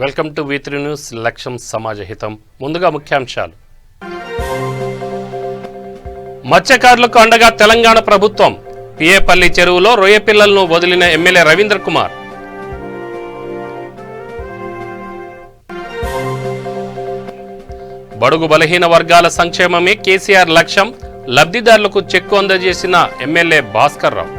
Welcome to V3 news. లక్ష్యం సమాజ హితం. ముందుగా ముఖ్యాంశాలు. మత్స్యకారులకు అండగా తెలంగాణ ప్రభుత్వం. పిఏపల్లి చెరువులో రొయ్య పిల్లలను వదిలిన ఎమ్మెల్యే రవీంద్ర కుమార్. బడుగు బలహీన వర్గాల సంక్షేమమే కేసీఆర్ లక్ష్యం. లబ్ధిదారులకు చెక్కు అందజేసిన ఎమ్మెల్యే భాస్కర్ రావు.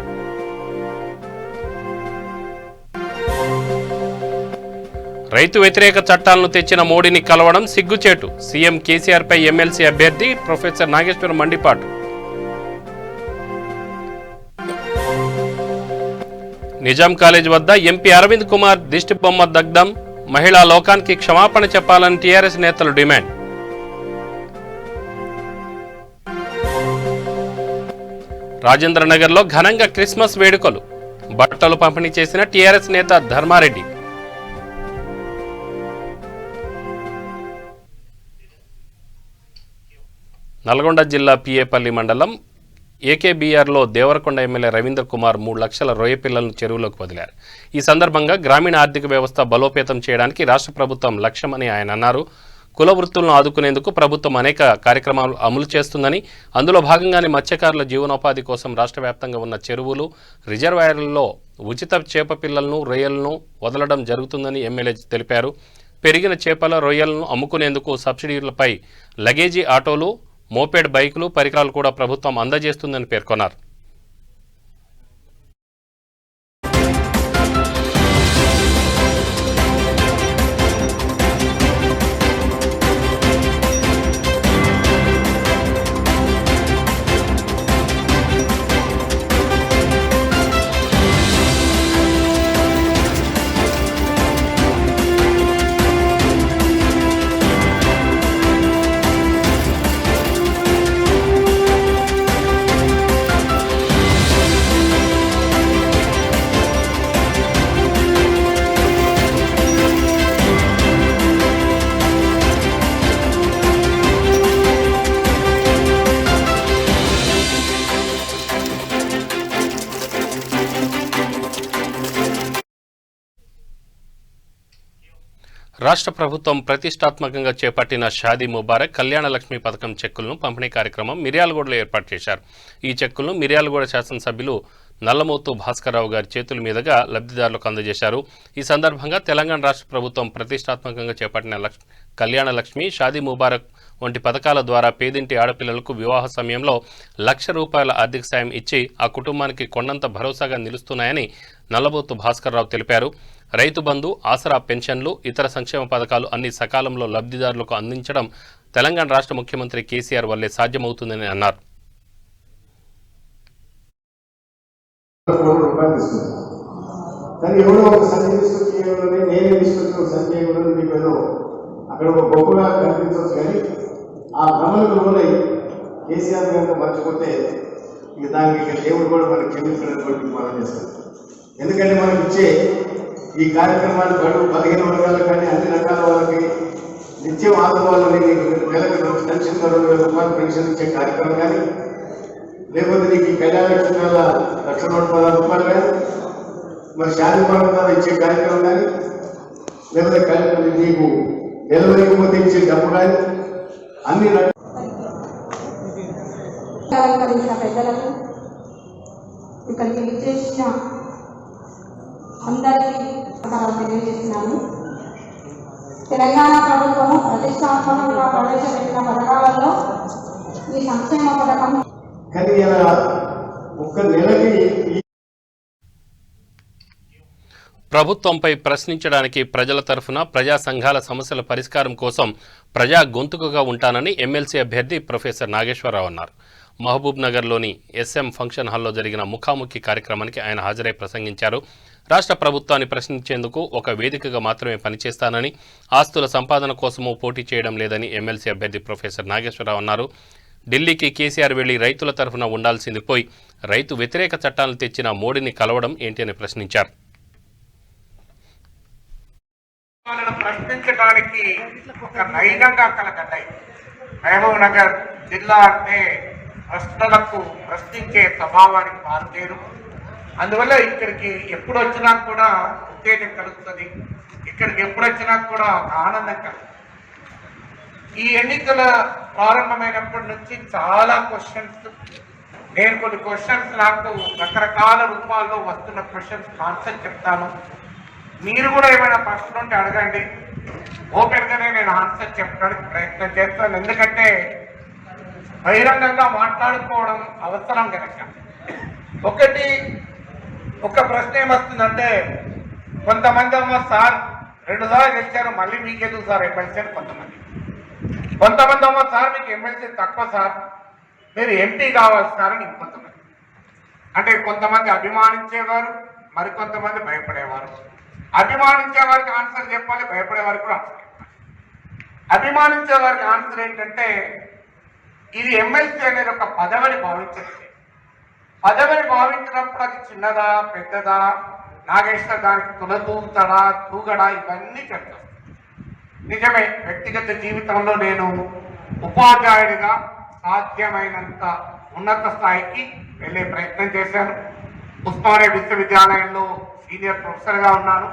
రైతు వ్యతిరేక చట్టాలను తెచ్చిన మోడీని కలవడం సిగ్గుచేటు. సీఎం కేసీఆర్ పై ఎమ్మెల్సీ అభ్యర్థి ప్రొఫెసర్ నాగేశ్వరం మండిపాటు. నిజాం కాలేజ్ వద్ద ఎంపీ అరవింద్ కుమార్ దిష్టిబొమ్మ దగ్ధం. మహిళా లోకానికి క్షమాపణ చెప్పాలని టీఆర్ఎస్ నేతలు డిమాండ్. రాజేంద్రనగర్లో ఘనంగా క్రిస్మస్ వేడుకలు. బట్టలు పంపిణీ చేసిన టీఆర్ఎస్ నేత ధర్మారెడ్డి. నల్గొండ జిల్లా పిఏపల్లి మండలం ఏకేబీఆర్లో దేవరకొండ ఎమ్మెల్యే రవీంద్ర కుమార్ 3 లక్షల రొయ్య పిల్లలను చెరువులోకి వదిలారు. ఈ సందర్భంగా గ్రామీణ ఆర్థిక వ్యవస్థ బలోపేతం చేయడానికి రాష్ట్ర ప్రభుత్వం లక్ష్యమని ఆయన అన్నారు. కుల వృత్తులను ఆదుకునేందుకు ప్రభుత్వం అనేక కార్యక్రమాలు అమలు చేస్తుందని, అందులో భాగంగానే మత్స్యకారుల జీవనోపాధి కోసం రాష్ట్ర వ్యాప్తంగా ఉన్న చెరువులు, రిజర్వాయర్లలో ఉచిత చేప పిల్లలను, రొయ్యలను వదలడం జరుగుతుందని ఎమ్మెల్యే తెలిపారు. పెరిగిన చేపల, రొయ్యలను అమ్ముకునేందుకు సబ్సిడీలపై లగేజీ ఆటోలు, మోపెడ్ బైకులు, పరికరాలు కూడా ప్రభుత్వం అందజేస్తుందని పేర్కొన్నారు. రాష్ట్ర ప్రభుత్వం ప్రతిష్టాత్మకంగా చేపట్టిన షాదీ ముబారక్ కళ్యాణ లక్ష్మి పథకం చెక్కులను పంపిణీ కార్యక్రమం మిర్యాలగూడలో ఏర్పాటు చేశారు. ఈ చెక్కులను మిర్యాలగూడ శాసనసభ్యులు నల్లమోతు భాస్కర్రావు గారి చేతుల మీదుగా లబ్ధిదారులకు అందజేశారు. ఈ సందర్భంగా తెలంగాణ రాష్ట్ర ప్రభుత్వం ప్రతిష్టాత్మకంగా చేపట్టిన కళ్యాణ లక్ష్మి, షాదీ ముబారక్ వంటి పథకాల ద్వారా పేదింటి ఆడపిల్లలకు వివాహ సమయంలో ₹1,00,000 ఆర్థిక సాయం ఇచ్చి ఆ కుటుంబానికి కొండంత భరోసాగా నిలుస్తున్నాయని నల్లమోతు భాస్కర్రావు తెలిపారు. రైతు బంధు, ఆసరా పెన్షన్లు, ఇతర సంక్షేమ పథకాలు అన్ని సకాలంలో లబ్ధిదారులకు అందించడం తెలంగాణ రాష్ట్ర ముఖ్యమంత్రి కేసీఆర్ వల్లే సాధ్యమవుతుందని అన్నారు. ఎందుకంటే మనం ఇచ్చే ఈ కార్యక్రమాలు బడుగు బలహీన వర్గాలకు కానీ అన్ని రకాల వాళ్ళకి నిత్యం ఆదవాళ్ళని నెలకు పెన్షన్ ₹20,000 పెన్షన్ ఇచ్చే కార్యక్రమం కానీ, లేకపోతే నీకు ఈ కళ్యాణ లక్ష్మి వల్ల ₹1,16,000 కానీ, మరి షాదీ ముబారక్ ద్వారా ఇచ్చే కార్యక్రమం కానీ, లేకపోతే నీకు డెలివరీకి ఇచ్చే డబ్బు కానీ అన్ని పెద్దలకు ఇక్కడికి విచ్చేసిన అందరికీ తెలియజేస్తున్నాను. తెలంగాణ ప్రభుత్వము ప్రతిష్టాత్మకంగా ప్రవేశపెట్టిన పథకాలలో ఈ సంక్షేమ పథకం ప్రభుత్వంపై ప్రశ్నించడానికి ప్రజల తరఫున ప్రజా సంఘాల సమస్యల పరిష్కారం కోసం ప్రజా గొంతుకగా ఉంటానని ఎమ్మెల్సీ అభ్యర్థి ప్రొఫెసర్ నాగేశ్వరరావు అన్నారు. మహబూబ్ నగర్లోని SM ఫంక్షన్ హాల్లో జరిగిన ముఖాముఖి కార్యక్రమానికి ఆయన హాజరై ప్రసంగించారు. రాష్ట్ర ప్రభుత్వాన్ని ప్రశ్నించేందుకు ఒక వేదికగా మాత్రమే పనిచేస్తానని, ఆస్తుల సంపాదన కోసమూ పోటీ చేయడం లేదని ఎమ్మెల్సీ అభ్యర్థి ప్రొఫెసర్ నాగేశ్వరరావు అన్నారు. ఢిల్లీకి కేసీఆర్ వెళ్లి రైతుల తరఫున ఉండాల్సింది పోయి రైతు వ్యతిరేక చట్టాలను తెచ్చిన మోడీని కలవడం ఏంటి అని ప్రశ్నించారు. ప్రశ్నించడానికి ఒక నైనంగా కలగడ్డాయి. మహబూబ్ నగర్ జిల్లా అంటే ప్రశ్నలకు ప్రశ్నించే స్వభావానికి మారుతేరు. అందువల్ల ఇక్కడికి ఎప్పుడు వచ్చినా కూడా ఉత్తేజం కలుగుతుంది. ఇక్కడికి ఎప్పుడు వచ్చినా కూడా ఒక ఆనందం కలుగుతుంది. ఈ ఎన్నికల ప్రారంభమైనప్పటి నుంచి చాలా క్వశ్చన్స్, నేను కొన్ని క్వశ్చన్స్ నాకు రకరకాల రూపాల్లో వస్తున్న క్వశ్చన్స్ ఆన్సర్ చెప్తాను. మీరు కూడా ఏమైనా ప్రశ్నలు ఉంటే అడగండి, ఓపెన్గానే నేను ఆన్సర్ చెప్పడానికి ప్రయత్నం చేస్తాను. ఎందుకంటే బహిరంగంగా మాట్లాడుకోవడం అవసరం కనుక. ఒక ప్రశ్న ఏమొస్తుందంటే, కొంతమంది అమ్మ సార్ 2 సార్లు గెలిచారు, మళ్ళీ మీకెందుకు సార్ ఎమ్మెల్సీ అని కొంతమంది అమ్మ సార్ మీకు ఎమ్మెల్సీ తక్కువ సార్, మీరు ఎంపీ కావాలి సార్ అని ఇంకొంతమంది. అంటే కొంతమంది అభిమానించేవారు, మరికొంతమంది భయపడేవారు. అభిమానించే వారికి ఆన్సర్ చెప్పాలి, భయపడే వారికి కూడా ఆన్సర్ చెప్పాలి. అభిమానించే వారికి ఆన్సర్ ఏంటంటే, ఇది ఎమ్మెల్సీ అనేది ఒక పదవిని భావించలేదు. పదవిని భావించినప్పుడు అది చిన్నదా పెద్దదా, నాగేశ్వర దానికి తులతూగుతాడా తూగడా, ఇవన్నీ చెప్తాను. నిజమే, వ్యక్తిగత జీవితంలో నేను ఉపాధ్యాయుడిగా సాధ్యమైనంత ఉన్నత స్థాయికి వెళ్ళే ప్రయత్నం చేశాను. ఉస్మానియా విశ్వవిద్యాలయంలో సీనియర్ ప్రొఫెసర్గా ఉన్నాను.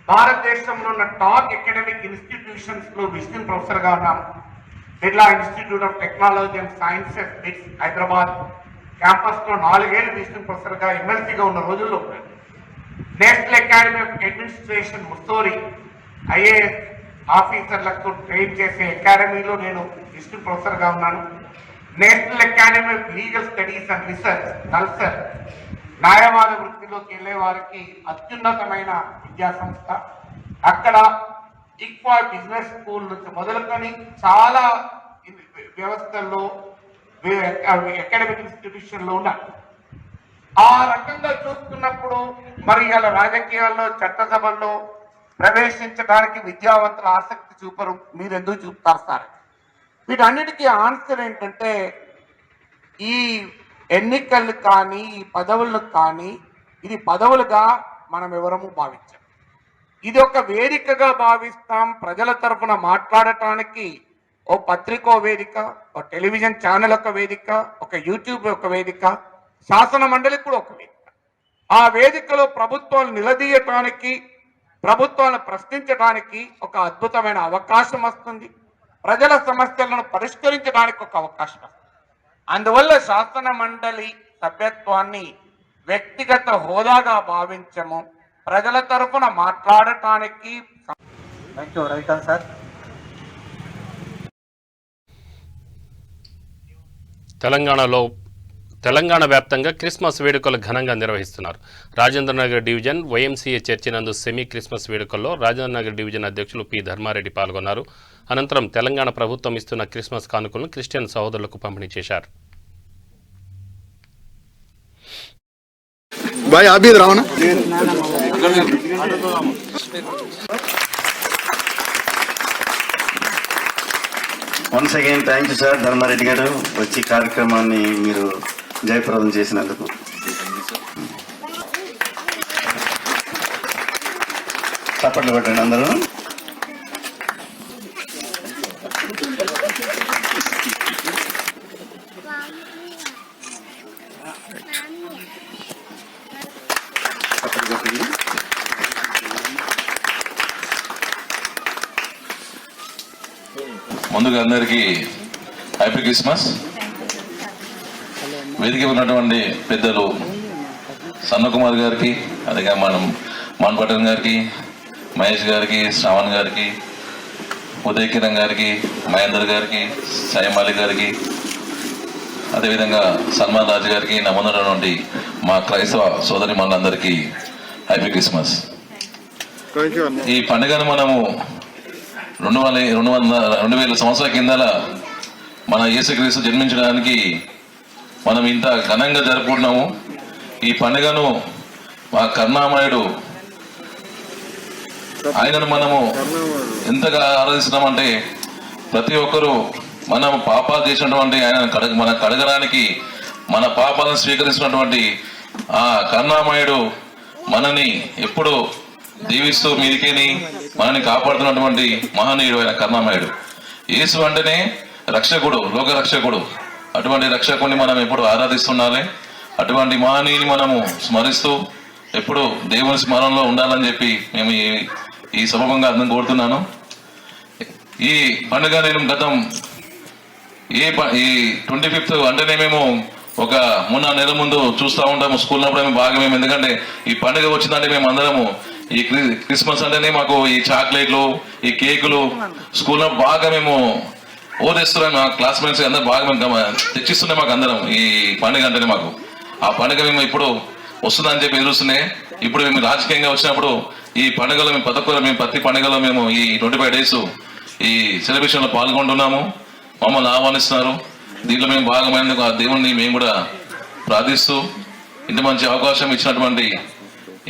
భారతదేశంలో ఉన్న టాప్ అకాడమిక్ ఇన్స్టిట్యూషన్స్లో విజిటింగ్ ప్రొఫెసర్గా ఉన్నాను. Birla Institute of Technology and Sciences BITS Hyderabad క్యాంపస్లో 4 ఏళ్ళు విజిటింగ్ ప్రొఫెసర్గా ఎమ్మెల్సీగా ఉన్న రోజుల్లో ఉన్నాను. National Academy of Administration Mussoorie IAS ఆఫీసర్లకు ట్రైన్ చేసే అకాడమీలో నేను విజిటింగ్ ప్రొఫెసర్గా ఉన్నాను. National Academy of Legal Studies and Research NALSAR న్యాయవాద వృత్తిలోకి వెళ్ళే వారికి అత్యున్నతమైన విద్యా సంస్థ. అక్కడ ఈక్వా బిజినెస్ స్కూల్ నుంచి మొదలుకొని చాలా వ్యవస్థల్లో అకాడమిక్ ఇన్స్టిట్యూషన్లో ఉన్నారు. ఆ రకంగా చూస్తున్నప్పుడు మరి ఇలా రాజకీయాల్లో చట్టసభల్లో ప్రవేశించడానికి విద్యావంతుల ఆసక్తి చూపరు, మీరు ఎందుకు చూపుతారు సార్? వీటన్నిటికీ ఆన్సర్ ఏంటంటే, ఈ ఎన్నికలు కానీ ఈ పదవులను కానీ ఇది పదవులుగా మనం ఎవరము భావించాం. ఇది ఒక వేదికగా భావిస్తాం. ప్రజల తరఫున మాట్లాడటానికి ఓ పత్రికో వేదిక, ఓ టెలివిజన్ ఛానల్ ఒక వేదిక, ఒక యూట్యూబ్ ఒక వేదిక, శాసన మండలి కూడా ఒక వేదిక. ఆ వేదికలో ప్రభుత్వాలు నిలదీయటానికి, ప్రభుత్వాలను ప్రశ్నించడానికి ఒక అద్భుతమైన అవకాశం వస్తుంది. ప్రజల సమస్యలను పరిష్కరించడానికి ఒక అవకాశం వస్తుంది. అందువల్ల శాసన మండలి సభ్యత్వాన్ని వ్యక్తిగత హోదాగా భావించము, ప్రజల తరఫున మాట్లాడటానికి. సార్, తెలంగాణ వ్యాప్తంగా క్రిస్మస్ వేడుకలు ఘనంగా నిర్వహిస్తున్నారు. రాజేంద్రనగర్ డివిజన్ వైఎంసీఏ చర్చి నందు సెమీ క్రిస్మస్ వేడుకల్లో రాజేంద్రనగర్ డివిజన్ అధ్యక్షులు పి ధర్మారెడ్డి పాల్గొన్నారు. అనంతరం తెలంగాణ ప్రభుత్వం ఇస్తున్న క్రిస్మస్ కానుకలను క్రిస్టియన్ సహోదరులకు పంపిణీ చేశారు. Once again thank you sir Dharmareddy గారు, వచ్చి కార్యక్రమాన్ని మీరు జయప్రదం చేసినందుకు. చప్పట్లు కొట్టండి అందరూ. ముందుగా అందరికీ హ్యాపీ క్రిస్మస్. వేదిక ఉన్నటువంటి పెద్దలు సన్నకుమార్ గారికి, అలాగే మాన్ పటన్ గారికి, మహేష్ గారికి, శ్రావణ్ గారికి, ఉదయ్ కిరణ్ గారికి, మహేందర్ గారికి, సాయిమాలి గారికి, అదేవిధంగా సల్మాన్ రాజు గారికి, నా ముందున్నటువంటి మా క్రైస్తవ సోదరి మనందరికీ హ్యాపీ క్రిస్మస్. ఈ పండుగను మనము 2000 సంవత్సరాల కిందల మన యేసుక్రీస్తు జన్మించడానికి మనం ఇంత ఘనంగా జరుపుకుంటున్నాము. ఈ పండుగను మా కరుణామయుడు ఆయనను మనము ఎంతగా ఆరాధిస్తున్నామంటే, ప్రతి ఒక్కరూ మనం పాపాలు చేసినటువంటి ఆయన మన కడగడానికి, మన పాపాలను స్వీకరిస్తున్నటువంటి ఆ కరుణామయుడు మనని ఎప్పుడు దీవిస్తూ మీదికేని మనని కాపాడుతున్నటువంటి మహనీయుడు ఆయన కరుణామయుడు. యేసు అంటేనే రక్షకుడు, లోక రక్షకుడు. అటువంటి రక్షకుడిని మనం ఎప్పుడు ఆరాధిస్తుండాలి. అటువంటి మహనీయుని మనము స్మరిస్తూ ఎప్పుడు దేవుని స్మరణలో ఉండాలని చెప్పి మేము ఈ సభంగా అర్థం కోరుతున్నాను. ఈ పండుగ నేను గతం ఈ 25th అంటేనే మేము ఒక 3 నెలల ముందు చూస్తూ ఉంటాము. స్కూల్ అప్పుడు మేము బాగా ఎందుకంటే ఈ పండుగ వచ్చిందంటే మేము అందరము ఈ క్రిస్మస్ అంటేనే మాకు ఈ చాక్లెట్లు, ఈ కేకులు స్కూల్లో బాగా మేము ఓదేస్తున్నాం. మా క్లాస్మేట్స్ అందరూ బాగా మేము తెచ్చిస్తున్నాయి మాకు అందరం. ఈ పండుగ అంటేనే మాకు ఆ పండుగ మేము ఇప్పుడు వస్తుందని చెప్పి ఎదురుస్తున్నాయి. ఇప్పుడు మేము రాజకీయంగా వచ్చినప్పుడు ఈ పండుగలో మేము ప్రతి పండుగలో మేము ఈ 25 days ఈ సెలబ్రేషన్లో పాల్గొంటున్నాము. మమ్మల్ని ఆహ్వానిస్తున్నారు. దీంట్లో మేము భాగమైనందుకు ఆ దేవుణ్ణి మేము కూడా ప్రార్థిస్తూ ఇంత మంచి అవకాశం ఇచ్చినటువంటి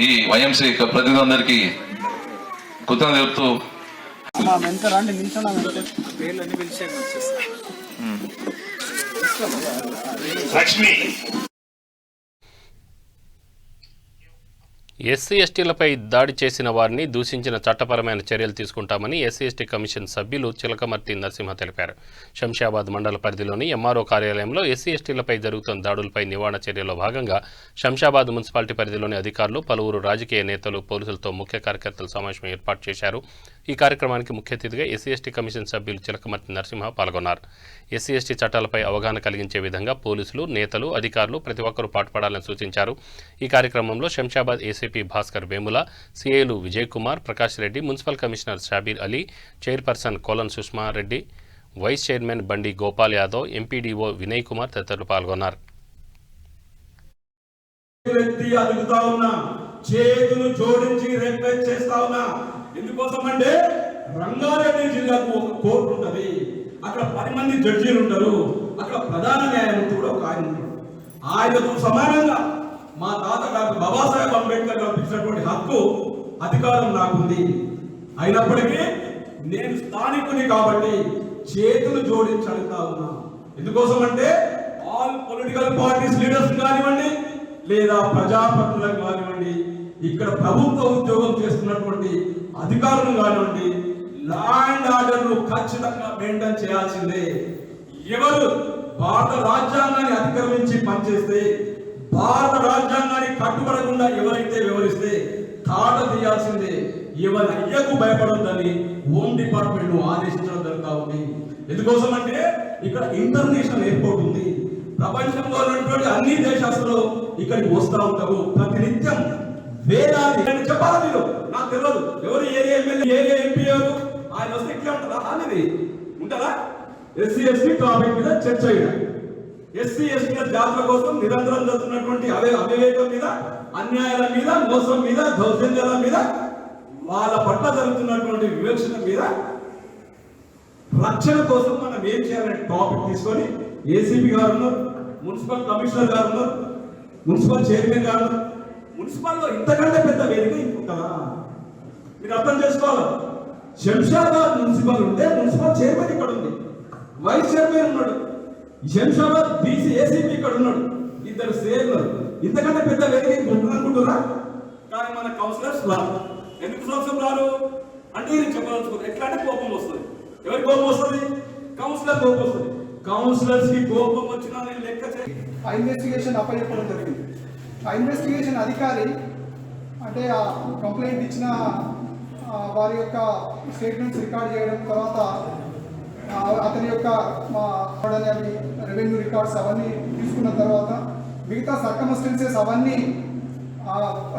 ఈ వైఎంసీ ప్రతినిధులందరికీ కృతజ్ఞతలు తెలుపుతూ లక్ష్మి ఎస్సీ ఎస్టీలపై దాడి చేసిన వారిని దూషించిన చట్టపరమైన చర్యలు తీసుకుంటామని ఎస్సీ ఎస్టీ కమిషన్ సభ్యులు చిలకమర్తి నరసింహ తెలిపారు. శంషాబాద్ మండల పరిధిలోని ఎంఆర్ఓ కార్యాలయంలో ఎస్సీ ఎస్టీలపై జరుగుతున్న దాడులపై నివారణ చర్యల్లో భాగంగా శంషాబాద్ మున్సిపాలిటీ పరిధిలోని అధికారులు, పలువురు రాజకీయ నేతలు, పోలీసులతో ముఖ్య కార్యకర్తల సమావేశం ఏర్పాటు చేశారు. ఈ కార్యక్రమానికి ముఖ్య అతిథిగా ఎస్సీ ఎస్టీ కమిషన్ సభ్యులు చిలకమర్తి నరసింహ పాల్గొన్నారు. ఎస్సీ ఎస్టీ చట్టాలపై అవగాహన కలిగించే విధంగా పోలీసులు, నేతలు, అధికారులు ప్రతి ఒక్కరూ పాటుపడాలని సూచించారు. ఈ కార్యక్రమంలో శంషాబాద్ ఏసీపీ భాస్కర్ వేముల, సిఐలు Vijay Kumar, Prakash Reddy, municipal commissioner Shabbir Ali, chairperson Kolan Sushma Reddy, vice chairman Bandi Gopal Yadav, MPDO Vinay Kumar తదితరులు పాల్గొన్నారు. చేతులు జోడించి రిక్వెస్ట్ చేస్తా ఉన్నా. ఎందుకోసం అంటే రంగారెడ్డి జిల్లాకు ఒక కోర్టు ఉంటది, అక్కడ 10 మంది జడ్జీలు ఉంటారు, అక్కడ ప్రధాన న్యాయమూర్తి కూడా ఒక ఆయన ఉంటాడు. ఆయనతో సమానంగా మా తాత డాక్టర్ బాబాసాహెబ్ అంబేద్కర్ కల్పించినటువంటి హక్కు, అధికారం నాకుంది. అయినప్పటికీ నేను స్థానికుని కాబట్టి చేతులు జోడించి అడుగుతా ఉన్నా. ఎందుకోసం అంటే ఆల్ పొలిటికల్ పార్టీస్ లీడర్స్ కానివ్వండి, లేదా ప్రజాప్రతినిధులకు కానివ్వండి, ఇక్కడ ప్రభుత్వ ఉద్యోగం చేస్తున్నటువంటి అధికారులు కానివ్వండి, లా అండ్ ఆర్డర్ ను ఖచ్చితంగా మెయింటైన్ చేయాల్సిందే. ఎవరు భారత రాజ్యాంగాన్ని అతిక్రమించి పనిచేస్తే, భారత రాజ్యాంగాన్ని కట్టుబడకుండా ఎవరైతే వివరిస్తే తాట తీయాల్సిందే. ఎవరి అయ్యకు భయపడొద్దని హోమ్ డిపార్ట్మెంట్ ఆదేశించడం జరుగుతూ ఉంది. ఎందుకోసం అంటే ఇక్కడ ఇంటర్నేషనల్ ఎయిర్పోర్ట్ ఉంది. ప్రపంచంలో ఉన్నటువంటి అన్ని దేశాలలో ఇక్కడికి వస్తూ ఉంటారు ప్రతినిత్యం వేలాది. చెప్పాలా మీరు? నాకు తెలియదు ఎవరు ఏరియా ఎమ్మెల్యే, ఏరియా ఎంపీ ఎవరు, ఆయన వస్తే ఇట్లా ఉంటుందా? అనేది ఉంటుందా? ఎస్సీ ఎస్టీ టాపిక్ మీద చర్చ చేయడం, ఎస్సీ ఎస్టీల జాతుల కోసం నిరంతరం జరుగుతున్నటువంటి అవివేకం మీద, అన్యాయాల మీద, మోసం మీద, దౌర్జన్యాల మీద, వాళ్ళ పట్ల జరుగుతున్నటువంటి వివక్షణ మీద రక్షణ కోసం మనం ఏం చేయాలనే టాపిక్ తీసుకొని ఏసీపీ గారు ఉన్నారు, మున్సిపల్ కమిషనర్ గారు ఉన్నారు, మున్సిపల్ చైర్మన్ గారు ఉన్నారు. మున్సిపల్లో ఇంతకంటే పెద్ద వేదిక ఇంకుంటారా? మీరు అర్థం చేసుకోవాలి. శంషాబాద్ మున్సిపల్ ఉంటే మున్సిపల్ చైర్మన్ ఇక్కడ ఉంది, వైస్ చైర్మన్ ఉన్నాడు, శంషాబాద్ బీసీ ఏసీపీ ఇక్కడ ఉన్నాడు, 2 సేవలు. ఇంతకంటే పెద్ద వేదిక ఇంకుంటుంది అనుకుంటున్నారా? కానీ మన కౌన్సిలర్స్ రారు. ఎందుకు సంవత్సరం రారు అంటే నేను చెప్పదలుచుకోరు. ఎట్లా అంటే కోపం వస్తుంది. ఎవరి కోపం వస్తుంది? కౌన్సిలర్ కోపం వస్తుంది. కౌన్సిలర్స్ కి కోపం వచ్చినా నేను లెక్క ఆ ఇన్వెస్టిగేషన్ అప్పచెప్పడం జరిగింది. ఆ ఇన్వెస్టిగేషన్ అధికారి అంటే ఆ కంప్లైంట్ ఇచ్చిన వారి యొక్క స్టేట్మెంట్స్ రికార్డ్ చేయడం, తర్వాత అతని యొక్క అవి రెవెన్యూ రికార్డ్స్ అవన్నీ తీసుకున్న తర్వాత మిగతా సర్కమ్స్టెన్సెస్ అవన్నీ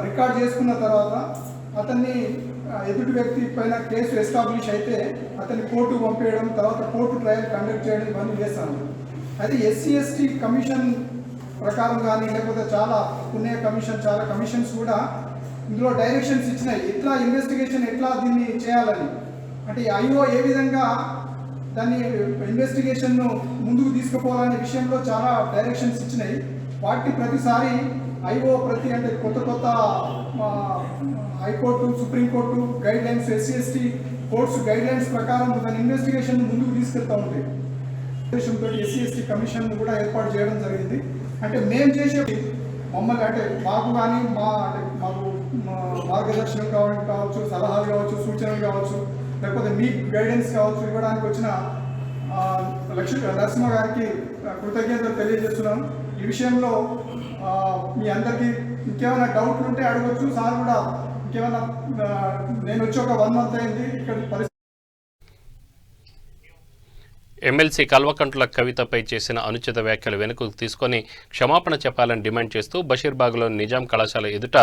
రికార్డ్ చేసుకున్న తర్వాత అతన్ని ఎదుటి వ్యక్తి పైన కేసు ఎస్టాబ్లిష్ అయితే అతన్ని కోర్టు పంపేయడం, తర్వాత కోర్టు ట్రయల్ కండక్ట్ చేయడం ఇవన్నీ చేస్తాను. అయితే ఎస్సీ ఎస్టీ కమిషన్ ప్రకారం కానీ లేకపోతే చాలా కమిషన్స్ కూడా ఇందులో డైరెక్షన్స్ ఇచ్చినాయి, ఎట్లా ఇన్వెస్టిగేషన్ ఎట్లా దీన్ని చేయాలని. అంటే ఐఓ ఏ విధంగా దాన్ని ఇన్వెస్టిగేషన్ను ముందుకు తీసుకుపోవాలనే విషయంలో చాలా డైరెక్షన్స్ ఇచ్చినాయి. వాటికి ప్రతిసారి ఐఓ అంటే కొత్త high court, supreme court guide lines, SC ST courts guide lines ప్రకారం దాని ఇన్వెస్టిగేషన్ ముందుకు తీసుకెళ్తూ ఉంటాయి. ఉద్దేశంతో ఎస్సీ ఎస్టీ కమిషన్ కూడా ఏర్పాటు చేయడం జరిగింది. అంటే మేము చేసే మమ్మల్ని అంటే మాకు కానీ మాకు మార్గదర్శనం కావచ్చు, సలహాలు కావచ్చు, సూచనలు కావచ్చు, లేకపోతే మీ గైడెన్స్ కావచ్చు ఇవ్వడానికి వచ్చిన నరసింహ గారికి కృతజ్ఞతలు తెలియజేస్తున్నాను. ఈ విషయంలో మీ అందరికీ ఇంకేమైనా డౌట్లు ఉంటే అడగవచ్చు. సార్ కూడా ఇంకేమైనా నేను వచ్చి ఒక 1 month అయింది ఇక్కడ పరిస్థితి. ఎమ్మెల్సీ కల్వకంట్ల కవితపై చేసిన అనుచిత వ్యాఖ్యలు వెనుకకు తీసుకొని క్షమాపణ చెప్పాలని డిమాండ్ చేస్తూ బషీర్బాగ్లోని నిజాం కళాశాల ఎదుట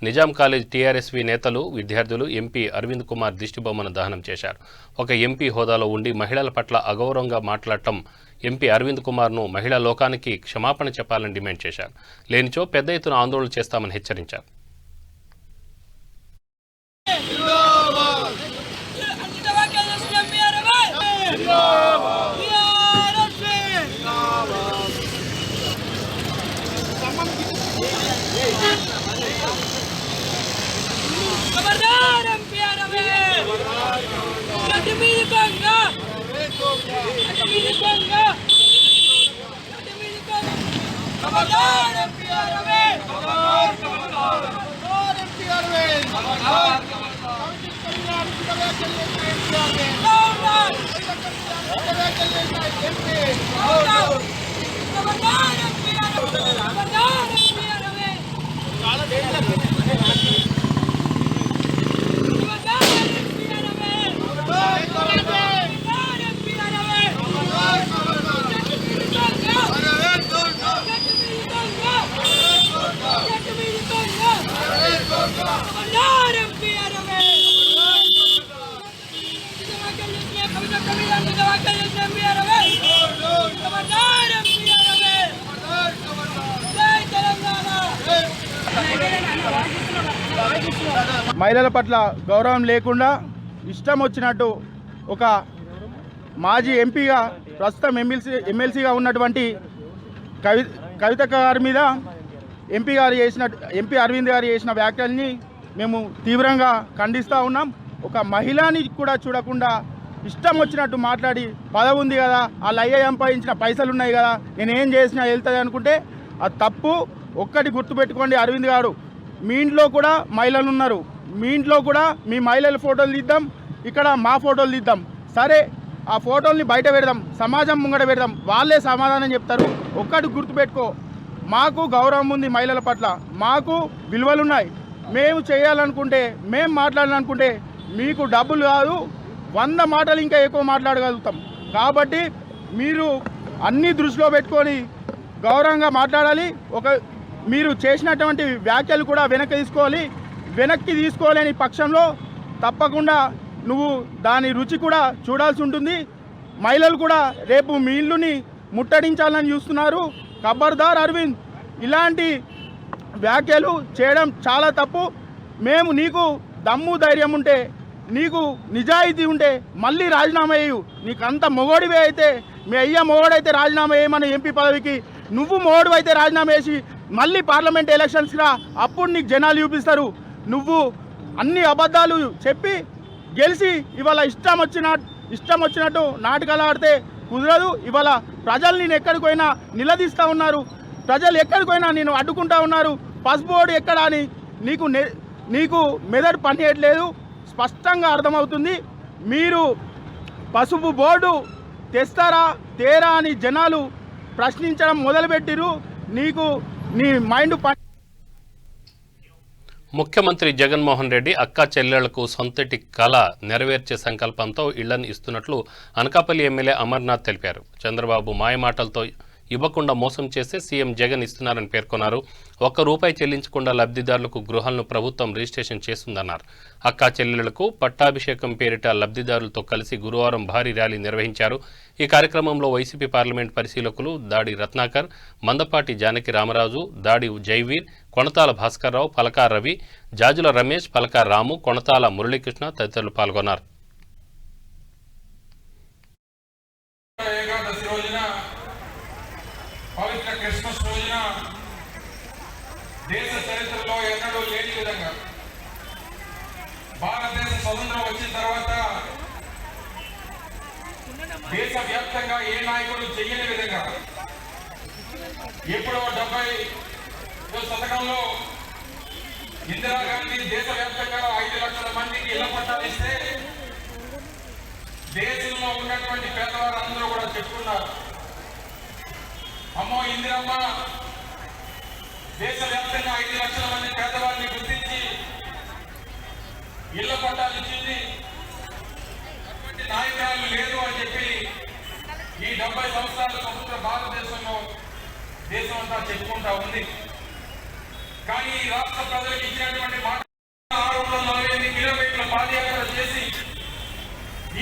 నిజాం కాలేజ్ టీఆర్ఎస్వి నేతలు విద్యార్థులు ఎంపీ అరవింద్ కుమార్ దిష్టిబొమ్మను దహనం చేశారు. ఒక ఎంపీ హోదాలో ఉండి మహిళల పట్ల అగౌరవంగా మాట్లాడటం ఎంపీ అరవింద్ కుమార్ను మహిళా లోకానికి క్షమాపణ చెప్పాలని డిమాండ్ చేశారు. లేనిచో పెద్ద ఎత్తున ఆందోళన చేస్తామని హెచ్చరించారు. మహిళల పట్ల గౌరవం లేకుండా ఇష్టం వచ్చినట్టు ఒక మాజీ ఎంపీగా ప్రస్తుతం ఎమ్మెల్సీగా ఉన్నటువంటి కవిత గారి మీద ఎంపీ అరవింద్ గారు చేసిన వ్యాఖ్యల్ని మేము తీవ్రంగా ఖండిస్తూ ఉన్నాం. ఒక మహిళని కూడా చూడకుండా ఇష్టం వచ్చినట్టు మాట్లాడి పదవి ఉంది కదా, వాళ్ళు అయ్యే సంపాదించిన పైసలు ఉన్నాయి కదా, నేనేం చేసినా వెళ్తుంది అనుకుంటే అది తప్పు. ఒక్కటి గుర్తుపెట్టుకోండి అరవింద్ గారు, మీ ఇంట్లో కూడా మహిళలు ఉన్నారు, మీ ఇంట్లో కూడా మీ మహిళల ఫోటోలు తీద్దాం, ఇక్కడ మా ఫోటోలు తీద్దాం. సరే, ఆ ఫోటోల్ని బయట పెడదాం, సమాజం ముంగట పెడదాం, వాళ్ళే సమాధానం చెప్తారు. ఒక్కటి గుర్తుపెట్టుకో, మాకు గౌరవం ఉంది, మహిళల పట్ల మాకు విలువలున్నాయి. మేము చేయాలనుకుంటే, మేము మాట్లాడాలనుకుంటే మీకు డబ్బులు కాదు 100 మాటలు ఇంకా ఎక్కువ మాట్లాడగలుగుతాం. కాబట్టి మీరు అన్నీ దృష్టిలో పెట్టుకొని గౌరవంగా మాట్లాడాలి. మీరు చేసినటువంటి వ్యాఖ్యలు కూడా వెనక్కి తీసుకోలేని పక్షంలో తప్పకుండా నువ్వు దాని రుచి కూడా చూడాల్సి ఉంటుంది. మహిళలు కూడా రేపు మీ ఇల్లుని ముట్టడించాలని చూస్తున్నారు. ఖబర్దార్ అరవింద్, ఇలాంటి వ్యాఖ్యలు చేయడం చాలా తప్పు. మేము నీకు దమ్ము ధైర్యం ఉంటే, నీకు నిజాయితీ ఉంటే మళ్ళీ రాజీనామా చేయు. నీకు అంత మొగోడివే అయితే, మీ అయ్య మొగోడైతే రాజీనామా చేయమని ఎంపీ పదవికి, నువ్వు మొగోడు అయితే రాజీనామా చేసి మళ్ళీ పార్లమెంట్ ఎలక్షన్స్కి రా, అప్పుడు నీకు జనాలు చూపిస్తారు. నువ్వు అన్ని అబద్ధాలు చెప్పి గెలిచి ఇవాళ ఇష్టం వచ్చినట్టు నాటకాలు ఆడితే కుదరదు. ఇవాళ ప్రజలు నేను ఎక్కడికి పోయినా నిలదీస్తూ ఉన్నారు, ప్రజలు ఎక్కడికి పోయినా నేను అడ్డుకుంటా ఉన్నారు. పసుపు బోర్డు ఎక్కడ అని నీకు మెదడు పనిచేయట్లేదు. స్పష్టంగా అర్థమవుతుంది. మీరు పసుపు బోర్డు తెస్తారా తేరా అని జనాలు ప్రశ్నించడం మొదలుపెట్టిరు. నీకు నీ మైండ్ ముఖ్యమంత్రి జగన్మోహన్ రెడ్డి అక్కా చెల్లెళ్లకు సొంతటి కళ నెరవేర్చే సంకల్పంతో ఇళ్లను ఇస్తున్నట్లు అనకాపల్లి ఎమ్మెల్యే అమర్నాథ్ తెలిపారు. చంద్రబాబు మాయమాటలతో ఇవ్వకుండా మోసం చేస్తే సీఎం జగన్ ఇస్తున్నారని పేర్కొన్నారు. ₹1 చెల్లించకుండా లబ్ధిదారులకు గృహాలను ప్రభుత్వం రిజిస్ట్రేషన్ చేస్తుందన్నారు. అక్కా చెల్లెళ్లకు పట్టాభిషేకం పేరిట లబ్ధిదారులతో కలిసి గురువారం భారీ ర్యాలీ నిర్వహించారు. ఈ కార్యక్రమంలో వైసీపీ పార్లమెంట్ పరిశీలకులు దాడి రత్నాకర్, మందపాటి జానకి రామరాజు, దాడి జైవీర్, కొణతాల భాస్కర్రావు, పలకా రవి, జాజుల రమేష్, పలకా రాము, కొణతాల మురళీకృష్ణ తదితరులు పాల్గొన్నారు. పవిత్ర క్రిస్మస్ రోజున దేశ చరిత్రలో ఎన్నడూ లేని విధంగా భారతదేశ స్వతంత్రం వచ్చిన తర్వాత దేశవ్యాప్తంగా ఏ నాయకుడు చెయ్యని విధంగా ఎప్పుడో 70వ శతకంలో ఇందిరాగాంధీ దేశవ్యాప్తంగా 5 లక్షల మందికి ఇళ్ల పట్టాలు ఇస్తే దేశంలో ఉన్నటువంటి పేదవారందరూ కూడా చెప్పుకున్నారు, అమ్మో ఇందిరమ్మ దేశవ్యాప్తంగా 5 లక్షల మంది పేదవారిని గుర్తించి ఇళ్ల పట్టాలు ఇచ్చింది అటువంటి నాయకురాలు లేదు అని చెప్పి ఈ 70 సంవత్సరాల స్వతంత్ర భారతదేశంలో దేశం అంతా చెప్పుకుంటా ఉంది. కానీ ఈ రాష్ట్ర ప్రజలకు ఇచ్చినటువంటి మాట 648 కిలోమీటర్ల పాదయాత్ర చేసి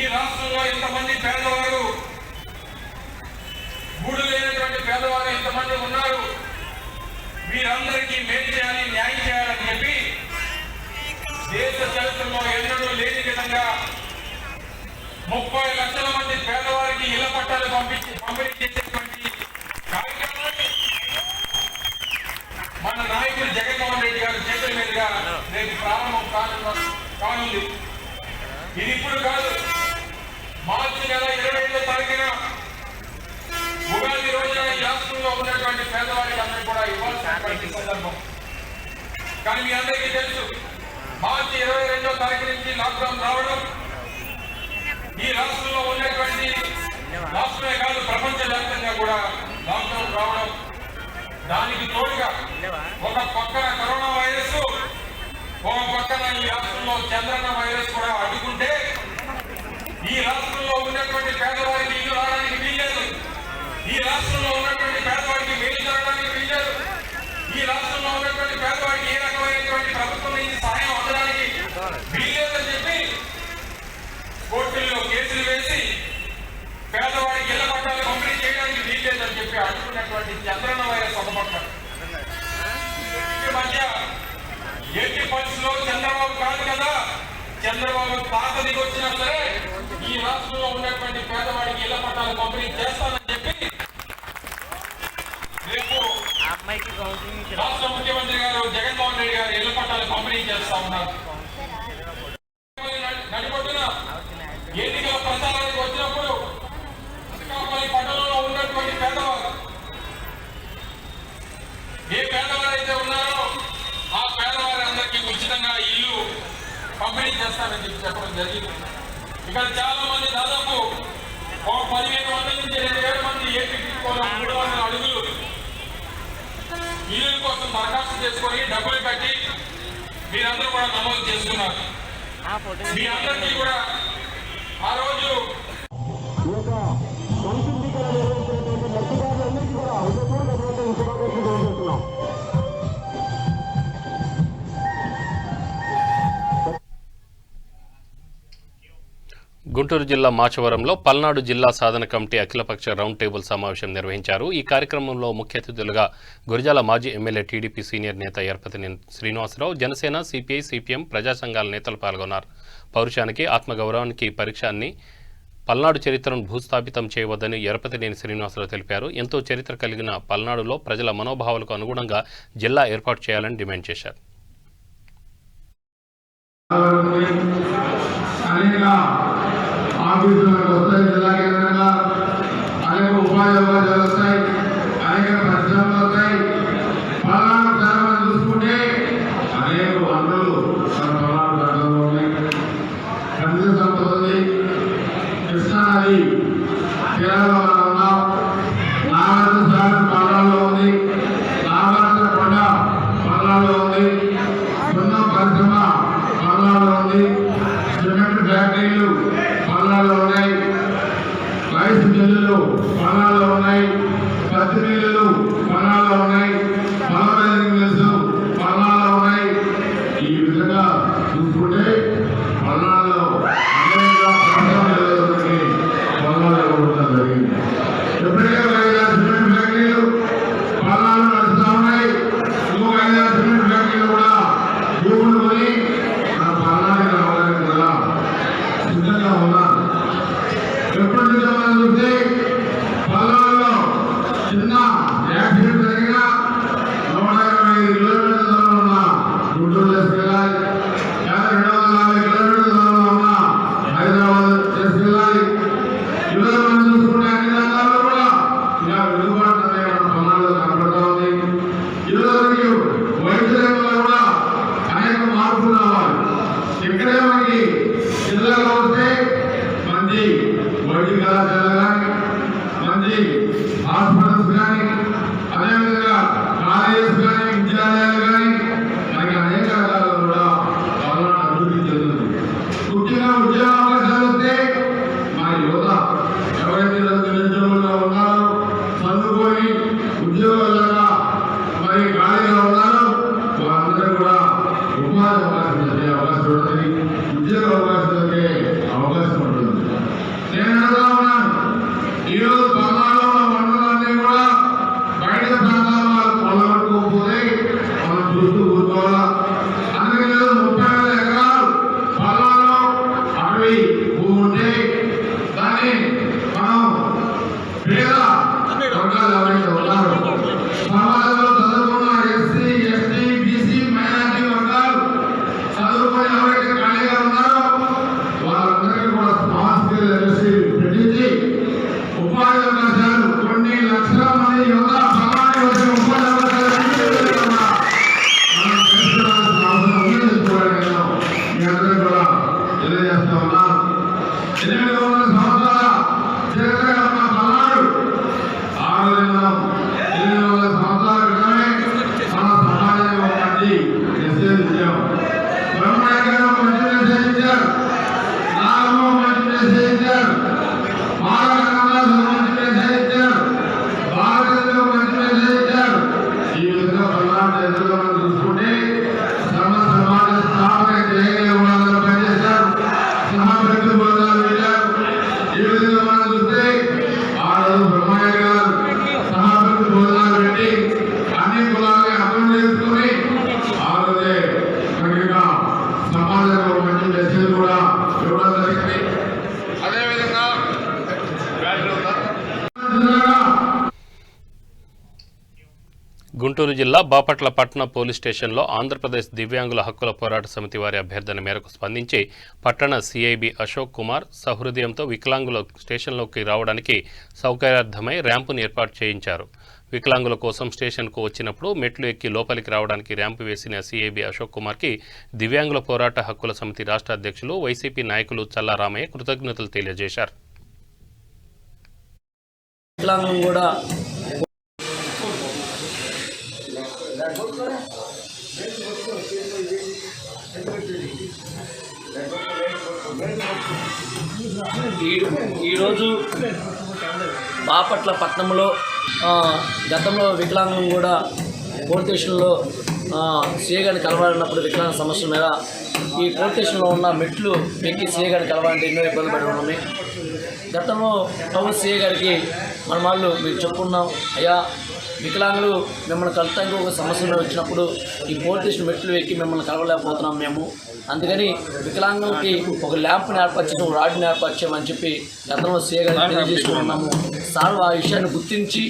ఈ రాష్ట్రంలో ఇంతమంది పేదవారు, గూడు లేనటువంటి పేదవారు ఇంతమంది ఉన్నారు, వీరందరికీ మేలు చేయాలి, న్యాయం చేయాలని చెప్పి దేశ చరిత్రలో ఎన్నడూ లేని విధంగా 30 లక్షల మంది పేదవారికి ఇళ్ల పట్టాలు పంపిణీ చేసేటువంటి కార్యక్రమాన్ని మన నాయకులు జగన్మోహన్ రెడ్డి గారి చేతుల మీదుగా రేపు ప్రారంభం కానుంది. ఇది ఇప్పుడు కాదు, మార్చి నెల 27వ తారీఖున ఉగాది రోజున ఈ రాష్ట్రంలో ఉన్నటువంటి పేదవారికి అందరూ కూడా ఇవ్వాల్సినటువంటి సందర్భం. కానీ మీ అందరికీ తెలుసు, మార్చి 22వ తారీఖు నుంచి లాక్డౌన్ రావడం, ఈ రాష్ట్రంలో ఉన్నటువంటి రాష్ట్రమే కాదు ప్రపంచవ్యాప్తంగా కూడా లాక్డౌన్ రావడం, దానికి తోడుగా ఒక పక్కన కరోనా వైరస్, ఒక పక్కన ఈ రాష్ట్రంలో చంద్రన్న వైరస్ కూడా అడ్డుకుంటే ఈ రాష్ట్రంలో ఉన్నటువంటి పేదవారికి ఇల్లు రావడానికి వీల్లేదు, ఈ రాష్ట్రంలో ఉన్నటువంటి పేదవాడికి మేలు జరగడానికి వీల్లేదు, ఈ రాష్ట్రంలో ఉన్నటువంటి పేదవాడికి ఏ రకమైనటువంటి ప్రభుత్వం నుంచి సహాయం అందడానికి వీల్లేదని చెప్పి కోర్టుల్లో కేసులు వేసి పేదవాడికి ఇళ్ల పట్టాలు పంపిణీ చేయడానికి వీల్లేదని చెప్పి అడ్డుకున్నటువంటి చంద్రన్న వైరస్ ఒక పక్క. మధ్య ఎట్టి పరిస్థితుల్లో చంద్రబాబు కాదు కదా, చంద్రబాబు తాత దిగొచ్చినా సరే ఈ రాష్ట్రంలో ఉన్నటువంటి పేదవాడికి ఇళ్ల పట్టాలు పంపిణీ చేస్తానని చెప్పి రేపు రాష్ట్ర ముఖ్యమంత్రి గారు జగన్మోహన్ రెడ్డి గారు ఇళ్ల పట్టాలు పంపిణీ చేస్తా ఉన్నారు. నడిపొట్టున ఎన్నికల ప్రచారానికి వచ్చినప్పుడు అనకాపల్లి పట్టణంలో ఉన్నటువంటి పేదవారు, ఏ పేదవారైతే ఉన్నారో ఆ పేదవారందరికీ ఉచితంగా ఇల్లు పంపిణీ చేస్తానని చెప్పి చెప్పడం జరిగింది. ఇక్కడ చాలా మంది దాదాపు 1500 నుంచి 2000 మంది ఏపీ 300 అడుగులు ఇల్లు కోసం దరఖాస్తు చేసుకొని డబ్బులు కట్టి మీరందరూ కూడా నమోదు చేసుకున్నారు. మీ అందరికీ కూడా ఆ రోజు గుంటూరు జిల్లా మాచవరంలో పల్నాడు జిల్లా సాధన కమిటీ అఖిలపక్ష రౌండ్ టేబుల్ సమావేశం నిర్వహించారు. ఈ కార్యక్రమంలో ముఖ్య అతిథులుగా గురజాల మాజీ ఎమ్మెల్యే టీడీపీ సీనియర్ నేత ఎరపతినేని శ్రీనివాసరావు, జనసేన, సిపిఐ, సిపిఎం, ప్రజా సంఘాల నేతలు పాల్గొన్నారు. పౌరుషానికి, ఆత్మగౌరవానికి పరీక్షాన్ని పల్నాడు చరిత్రను భూస్థాపితం చేయవద్దని ఎరపతినేని శ్రీనివాసరావు తెలిపారు. ఎంతో చరిత్ర కలిగిన పల్నాడులో ప్రజల మనోభావాలకు అనుగుణంగా జిల్లా ఏర్పాటు చేయాలని డిమాండ్ చేశారు. ఆఫీసులకు వస్తాయి, జిల్లా కేంద్రంగా అనేక ఉపాధి అవకాశాలు వస్తాయి, అనేక పరిశ్రమలు వస్తాయి. పల్నాడు ప్రారంభం చూసుకుంటే అనేక వనరులు మన పల్నాడు ప్రాంతంలో ఉన్నాయి. ఖనిజ సంపద ఉంది, కృష్ణానది తీరాల్లో మనం ఉన్నాం, నాగార్జున సాగర్ పల్నాడులో ఉంది, నాగార్జున కొండ పల్నాడులో ఉంది, సున్నం పరిశ్రమ పల్నాడులో ఉంది, సిమెంట్ ఫ్యాక్టరీలు పల్నాడులో ఉన్నాయి, రైస్ మిల్లులు పల్నాడులో ఉన్నాయి, పత్తి మిల్లులు పల్నాడులో ఉన్నాయి, పల్నాడు మిల్స్ పల్నాడులో ఉన్నాయి. ఈ విధంగా చూసుకుంటే పల్నాడులో అనేక ప్రాంతాలకి పల్నాడులో ఉండడం జరిగింది. ఎప్పటికే 5 సిమెంట్ ఫ్యాక్టరీలు పల్నాడులో నడుస్తూ ఉన్నాయి. ఇంకొక 5 సిమెంట్ ఫ్యాక్టరీలు కూడా భూములు కొని మన పల్నాడుకి రావడానికి కూడా సిద్ధంగా ఉన్నారు. ఎప్పటి నుంచో మనం చూస్తే పల్నాడులో చిన్న యాక్సిడెంట్ జరిగినా 125 కిలోమీటర్ల దూరంలో ఉన్న గుంటూరు తీసుకెళ్ళాలి, 240 కిలోమీటర్ల దూరంలో ఉన్న హైదరాబాద్ తీసుకెళ్ళాలి. ఇవాళ మనం చూసుకుంటే అన్ని రంగాల్లో కూడా ఇలా వెలుగుబాటు అనేది మన పల్నాడులో కనపడతా ఉంది. ఇదివరకు వైద్య రంగంలో కూడా అనేక మార్పులు రావాలి. ఇక్కడే మనకి జిల్లాలో వస్తే మంచి వైద్య కళాశాల కానీ, మంచి హాస్పిటల్స్ కానీ, అదేవిధంగా కాలేజెస్ కానీ, విద్యాలయాలు కానీ, మనకి అనేక రకాలుగా కూడా పల్నాడు అభివృద్ధి చెందుతుంది. 800 సంవత్సరాల చరిత్ర మన పల్నాడు. ఆ రోజు మనం 800 సంవత్సరాల క్రితమే మన సమాజంలో మంచి మెసేజ్ ఇచ్చాం. బ్రహ్మయ్య గారు మంచి మెసేజ్ ఇచ్చారు, నాగమ్మ మంచి మెసేజ్ ఇచ్చారు, మాలకరాజు మంచి మెసేజ్ ఇచ్చారు, భారతదేశంలో మంచి మెసేజ్ ఇచ్చారు. ఈ విధంగా పల్నాడు చరిత్రలో మనం చూసుకుంటే సమాజ స్థాపన చేయగలిగే వాళ్ళందరూ పనిచేశారు, సహాభక్తులు బృందాలు వెళ్ళారు. ఈ విధంగా మనం చూస్తే ఆ రోజు బ్రహ్మయ్య గారు సహాభక్తులు బృందాలు పెట్టి అన్ని కులాలని అర్థం చేసుకుని ఆ రోజే మనకి సమాజంలో మంచి మెసేజ్ కూడా ఇవ్వడం జరిగింది. అదేవిధంగా గుంటూరు జిల్లా బాపట్ల పట్టణ పోలీస్ స్టేషన్లో ఆంధ్రప్రదేశ్ దివ్యాంగుల హక్కుల పోరాట సమితి వారి అభ్యర్థన మేరకు స్పందించి పట్టణ సిఐబి అశోక్ కుమార్ సహృదయంతో వికలాంగుల స్టేషన్లోకి రావడానికి సౌకర్యార్థమై ర్యాంపును ఏర్పాటు చేయించారు. వికలాంగుల కోసం స్టేషన్కు వచ్చినప్పుడు మెట్లు ఎక్కి లోపలికి రావడానికి ర్యాంపు వేసిన సిఐబి అశోక్ కుమార్కి దివ్యాంగుల పోరాట హక్కుల సమితి రాష్ట్ర అధ్యక్షులు వైసీపీ నాయకులు చల్లా రామయ్య కృతజ్ఞతలు తెలియజేశారు. ఈరోజు బాపట్ల పట్టణంలో గతంలో వికలాంగం కూడా పోలీస్ స్టేషన్లో సీఏ గారిని కలవాలన్నప్పుడు వికలాంగ సమస్యల మీద ఈ పోలీస్ స్టేషన్లో ఉన్న మెట్లు ఎక్కి సీఏ గారిని కలవాలంటే ఎన్నో ఇబ్బంది పడి ఉన్నాము. గతంలో టౌన్ సీఏ గారికి మన వాళ్ళు మీరు చెప్పుకున్నాం, అయ్యా వికలాంగులు మిమ్మల్ని కలుతానికి ఒక సమస్యలు వచ్చినప్పుడు ఈ పోలీస్ స్టేషన్ మెట్లు ఎక్కి మిమ్మల్ని కలవలేకపోతున్నాం మేము, అందుకని వికలాంగులకి ఒక ల్యాంప్ని ఏర్పరచడం, ఒక రాడ్ని ఏర్పరచామని చెప్పి గతంలో సీఏ గారిని తెలియజేసుకున్నాము. సార్ ఆ విషయాన్ని గుర్తించి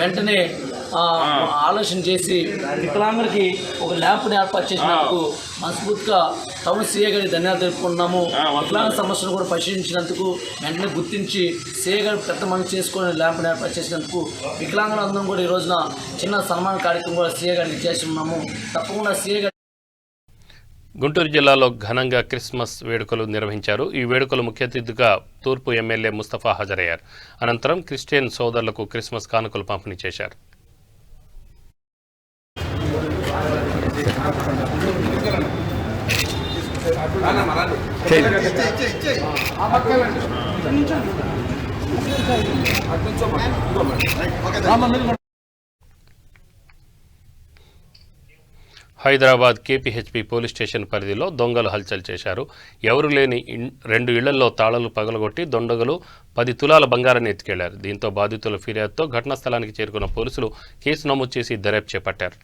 వెంటనే ఆలోచన చేసి వికలాంగులకి ఒక ల్యాంప్ని ఏర్పాటు చేసినందుకు మనస్ఫూర్తిగా టౌన్ సీఏ గారికి ధన్యవాదాలు తెలుపుకున్నాము. వికలాంగ సమస్యను కూడా పరిశీలించినందుకు వెంటనే గుర్తించి సీఏ గారు పెద్ద మనసు చేసుకొని ల్యాంప్ని ఏర్పాటు చేసినందుకు వికలాంగులందరం కూడా ఈ రోజున చిన్న సన్మాన కార్యక్రమం కూడా సీఏ గారికి చేసి ఉన్నాము. తప్పకుండా సీఏ గారి గుంటూరు జిల్లాలో ఘనంగా క్రిస్మస్ వేడుకలు నిర్వహించారు. ఈ వేడుకలు ముఖ్య అతిథిగా తూర్పు ఎమ్మెల్యే ముస్తఫా హాజరయ్యారు. అనంతరం క్రిస్టియన్ సోదరులకు క్రిస్మస్ కానుకలు పంపిణీ చేశారు. హైదరాబాద్ కేపీహెచ్పీ పోలీస్ స్టేషన్ పరిధిలో దొంగలు హల్చల్ చేశారు. ఎవరూ లేని 2 ఇళ్లలో తాళాలు పగలగొట్టి దొండగలు 10 తులాల బంగారాన్ని ఎత్తుకెళ్లారు. దీంతో బాధితుల ఫిర్యాదుతో ఘటనా స్థలానికి చేరుకున్న పోలీసులు కేసు నమోదు చేసి దర్యాప్తు చేపట్టారు.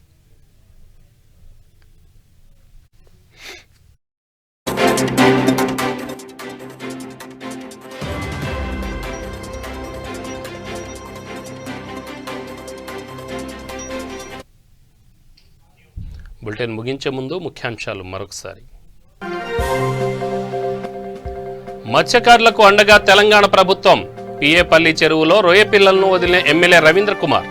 బులెటిన్ ముగించే ముందు ముఖ్యాంశాలు మరొకసారి. మత్స్యకారులకు అండగా తెలంగాణ ప్రభుత్వం. పిఏపల్లి చెరువులో రొయ్య పిల్లలను వదిలిన ఎమ్మెల్యే రవీంద్ర కుమార్.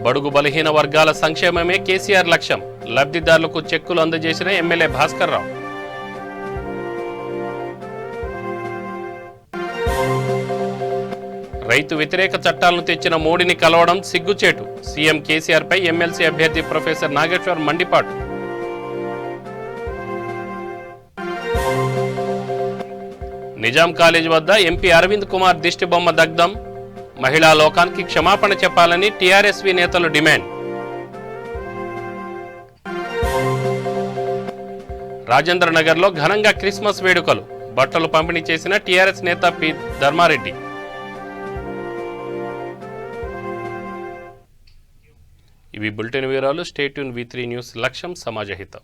బడుగు బలహీన వర్గాల సంక్షేమమే కేసీఆర్ లక్ష్యం. లబ్ధిదారులకు చెక్కులు అందజేసిన ఎమ్మెల్యే భాస్కర్ రావు. రైతు వ్యతిరేక చట్టాలను తెచ్చిన మోడీని కలవడం సిగ్గుచేటు. సీఎం కేసీఆర్పై ఎమ్మెల్సీ అభ్యర్థి ప్రొఫెసర్ నాగేశ్వర్ మండిపాటు. నిజాం కాలేజ్ వద్ద ఎంపీ అరవింద్ కుమార్ దిష్టిబొమ్మ దగ్ధం. మహిళా లోకానికి క్షమాపణ చెప్పాలని టీఆర్ఎస్వీ నేతలు డిమాండ్. రాజేంద్రనగర్లో ఘనంగా క్రిస్మస్ వేడుకలు. బట్టలు పంపిణీ చేసిన టీఆర్ఎస్ నేత పి ధర్మారెడ్డి. ఇవి బులెటిన్ వివరాలు. Stay tune V3 news. లక్ష్యం సమాజహితం.